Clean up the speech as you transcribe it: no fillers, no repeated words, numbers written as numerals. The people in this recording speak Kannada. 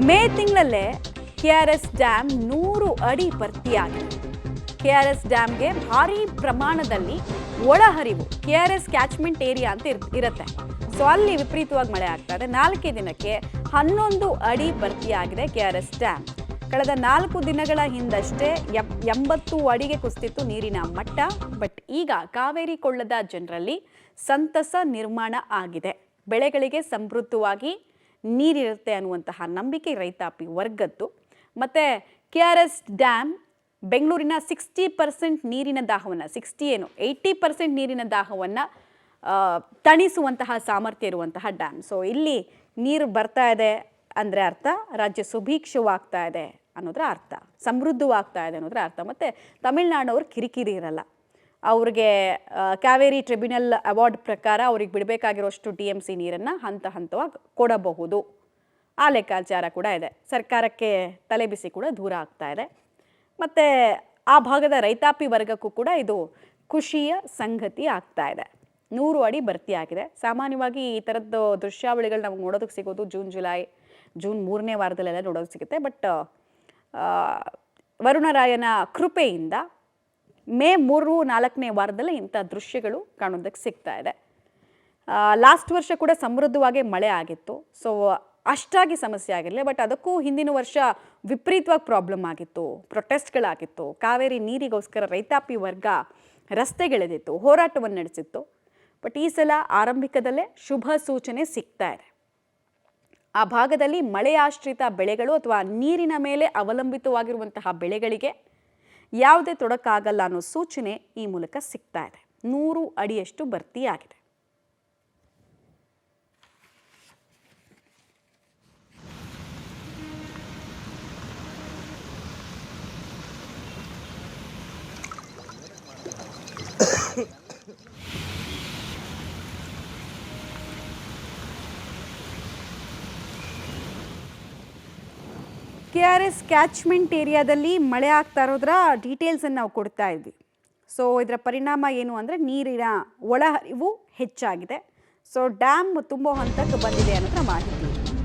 ಮೇ ತಿಂಗಳಲ್ಲೇ KRS ಡ್ಯಾಮ್ 100 ಅಡಿ ಭರ್ತಿಯಾಗಿದೆ. KRS ಡ್ಯಾಮ್ಗೆ ಭಾರಿ ಪ್ರಮಾಣದಲ್ಲಿ ಒಳಹರಿವು KRS ಕ್ಯಾಚ್ಮೆಂಟ್ ಏರಿಯಾ ಅಂತ ಇರುತ್ತೆ. ಸೊ ಅಲ್ಲಿ ವಿಪರೀತವಾಗಿ ಮಳೆ ಆಗ್ತಾ ಇದೆ. 4 ದಿನಕ್ಕೆ 11 ಅಡಿ ಭರ್ತಿಯಾಗಿದೆ KRS ಡ್ಯಾಮ್. ಕಳೆದ 4 ದಿನಗಳ ಹಿಂದಷ್ಟೇ 80 ಅಡಿಗೆ ಕುಸಿತಿತ್ತು ನೀರಿನ ಮಟ್ಟ. ಬಟ್ ಈಗ ಕಾವೇರಿ ಕೊಳ್ಳದ ಜನರಲ್ಲಿ ಸಂತಸ ನಿರ್ಮಾಣ ಆಗಿದೆ. ಬೆಳೆಗಳಿಗೆ ಸಮೃದ್ಧವಾಗಿ ನೀರಿರುತ್ತೆ ಅನ್ನುವಂತಹ ನಂಬಿಕೆ ರೈತಾಪಿ ವರ್ಗದ್ದು. ಮತ್ತು KRS ಡ್ಯಾಮ್ ಬೆಂಗಳೂರಿನ 60% ನೀರಿನ ದಾಹವನ್ನು 80% ನೀರಿನ ದಾಹವನ್ನು ತಣಿಸುವಂತಹ ಸಾಮರ್ಥ್ಯ ಇರುವಂತಹ ಡ್ಯಾಮ್. ಸೊ ಇಲ್ಲಿ ನೀರು ಬರ್ತಾ ಇದೆ ಅಂದರೆ ಅರ್ಥ ರಾಜ್ಯ ಸುಭೀಕ್ಷವಾಗ್ತಾ ಇದೆ ಅನ್ನೋದ್ರ ಅರ್ಥ, ಸಮೃದ್ಧವಾಗ್ತಾ ಇದೆ ಅನ್ನೋದ್ರ ಅರ್ಥ. ಮತ್ತು ತಮಿಳ್ನಾಡವ್ರು ಕಿರಿಕಿರಿ ಇರಲ್ಲ. ಅವ್ರಿಗೆ ಕಾವೇರಿ ಟ್ರಿಬ್ಯುನಲ್ ಅವಾರ್ಡ್ ಪ್ರಕಾರ ಅವ್ರಿಗೆ ಬಿಡಬೇಕಾಗಿರೋಷ್ಟು TMC ನೀರನ್ನು ಹಂತವಾಗಿ ಕೊಡಬಹುದು. ಆ ಲೆಕ್ಕಾಚಾರ ಕೂಡ ಇದೆ. ಸರ್ಕಾರಕ್ಕೆ ತಲೆಬಿಸಿ ಕೂಡ ದೂರ ಆಗ್ತಾ ಇದೆ. ಮತ್ತು ಆ ಭಾಗದ ರೈತಾಪಿ ವರ್ಗಕ್ಕೂ ಕೂಡ ಇದು ಖುಷಿಯ ಸಂಗತಿ ಆಗ್ತಾ ಇದೆ. 100 ಅಡಿ ಭರ್ತಿಯಾಗಿದೆ. ಸಾಮಾನ್ಯವಾಗಿ ಈ ಥರದ್ದು ದೃಶ್ಯಾವಳಿಗಳು ನಮಗೆ ನೋಡೋದಕ್ಕೆ ಸಿಗೋದು ಜೂನ್ 3ನೇ ವಾರದಲ್ಲೆಲ್ಲ ನೋಡೋದಕ್ಕೆ ಸಿಗುತ್ತೆ. ಬಟ್ ವರುಣರಾಯನ ಕೃಪೆಯಿಂದ ಮೇ 3-4ನೇ ವಾರದಲ್ಲೇ ಇಂಥ ದೃಶ್ಯಗಳು ಕಾಣೋದಕ್ಕೆ ಸಿಗ್ತಾ ಇದೆ. ಲಾಸ್ಟ್ ವರ್ಷ ಕೂಡ ಸಮೃದ್ಧವಾಗಿ ಮಳೆ ಆಗಿತ್ತು. ಸೊ ಅಷ್ಟಾಗಿ ಸಮಸ್ಯೆ ಆಗಿರಲಿಲ್ಲ. ಬಟ್ ಅದಕ್ಕೂ ಹಿಂದಿನ ವರ್ಷ ವಿಪರೀತವಾಗಿ ಪ್ರಾಬ್ಲಮ್ ಆಗಿತ್ತು, ಪ್ರೊಟೆಸ್ಟ್ಗಳಾಗಿತ್ತು. ಕಾವೇರಿ ನೀರಿಗೋಸ್ಕರ ರೈತಾಪಿ ವರ್ಗ ರಸ್ತೆಗಿಳಿದಿತ್ತು, ಹೋರಾಟವನ್ನು ನಡೆಸಿತ್ತು. ಬಟ್ ಈ ಸಲ ಆರಂಭಿಕದಲ್ಲೇ ಶುಭ ಸೂಚನೆ ಸಿಗ್ತಾ ಇದೆ. ಆ ಭಾಗದಲ್ಲಿ ಮಳೆಯಾಶ್ರಿತ ಬೆಳೆಗಳು ಅಥವಾ ನೀರಿನ ಮೇಲೆ ಅವಲಂಬಿತವಾಗಿರುವಂತಹ ಬೆಳೆಗಳಿಗೆ ಯಾವುದೇ ತೊಡಕಾಗಲ್ಲ ಅನ್ನೋ ಸೂಚನೆ ಈ ಮೂಲಕ ಸಿಗ್ತಾ ಇದೆ. 100 ಅಡಿಯಷ್ಟು ಭರ್ತಿಯಾಗಿದೆ. KRS ಕ್ಯಾಚ್ಮೆಂಟ್ ಏರಿಯಾದಲ್ಲಿ ಮಳೆ ಆಗ್ತಾ ಇರೋದ್ರ ಡೀಟೇಲ್ಸನ್ನು ನಾವು ಕೊಡ್ತಾ ಇದ್ವಿ. ಸೊ ಇದರ ಪರಿಣಾಮ ಏನು ಅಂದರೆ ನೀರಿನ ಒಳಹರಿವು ಹೆಚ್ಚಾಗಿದೆ. ಸೊ ಡ್ಯಾಮ್ ತುಂಬೋ ಹಂತಕ್ಕೆ ಬಂದಿದೆ ಅನ್ನೋದ್ರ ಮಾಹಿತಿ.